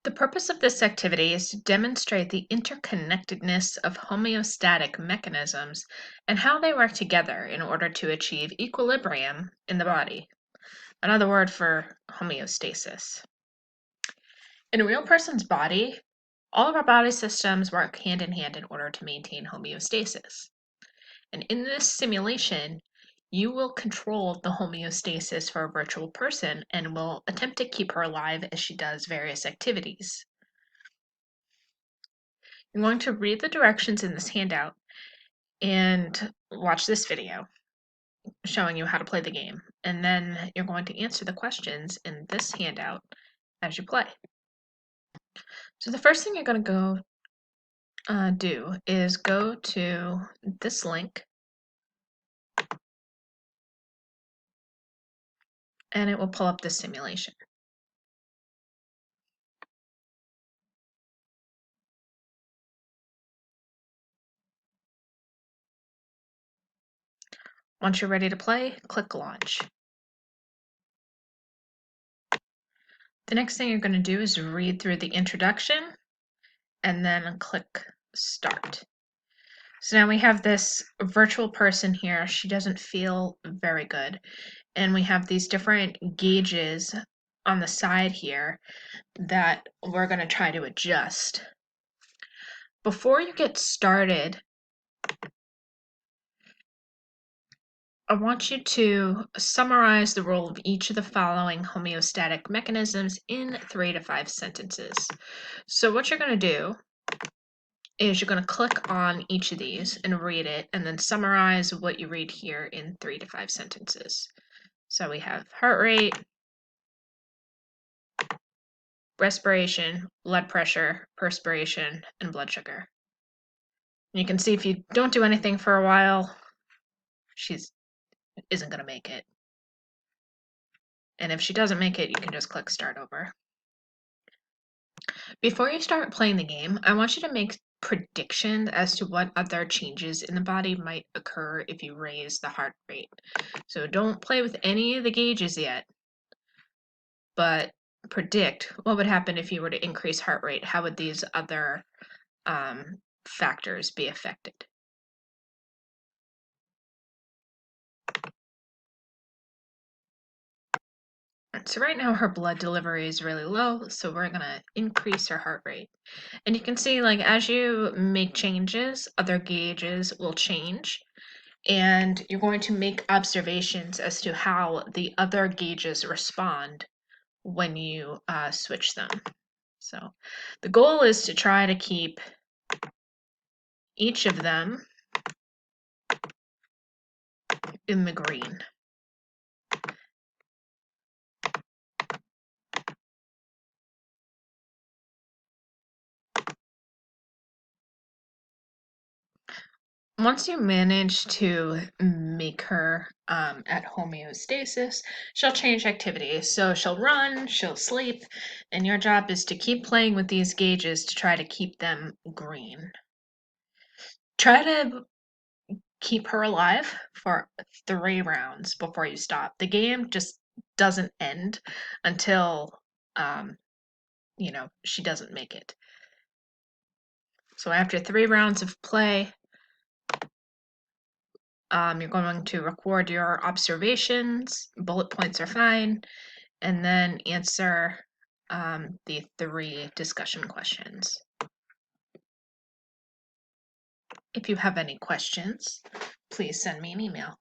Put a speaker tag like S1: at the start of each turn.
S1: The purpose of this activity is to demonstrate the interconnectedness of homeostatic mechanisms and how they work together in order to achieve equilibrium in the body. Another word for homeostasis. In a real person's body, all of our body systems work hand in hand in order to maintain homeostasis. And in this simulation, you will control the homeostasis for a virtual person and will attempt to keep her alive as she does various activities. I'm going to read the directions in this handout and watch this video showing you how to play the game. And then you're going to answer the questions in this handout as you play. So the first thing you're going to do is go to this link, and it will pull up this simulation. Once you're ready to play, click Launch. The next thing you're going to do is read through the introduction and then click Start. So now we have this virtual person here. She doesn't feel very good. And we have these different gauges on the side here that we're going to try to adjust. Before you get started, I want you to summarize the role of each of the following homeostatic mechanisms in 3 to 5 sentences. So what you're going to do is you're going to click on each of these and read it, and then summarize what you read here in 3 to 5 sentences. So we have heart rate, respiration, blood pressure, perspiration, and blood sugar. And you can see if you don't do anything for a while, she isn't going to make it. And if she doesn't make it, you can just click Start Over. Before you start playing the game, I want you to make predictions as to what other changes in the body might occur if you raise the heart rate. So don't play with any of the gauges yet, but predict what would happen if you were to increase heart rate. How would these other factors be affected? So right now her blood delivery is really low, so we're gonna increase her heart rate. And you can see, like, as you make changes, other gauges will change, and you're going to make observations as to how the other gauges respond when you switch them. So the goal is to try to keep each of them in the green. Once you manage to make her at homeostasis, she'll change activities. So she'll run, she'll sleep, and your job is to keep playing with these gauges to try to keep them green. Try to keep her alive for 3 rounds before you stop. The game just doesn't end until she doesn't make it. So after 3 rounds of play, you're going to record your observations. Bullet points are fine, and then answer the 3 discussion questions. If you have any questions, please send me an email.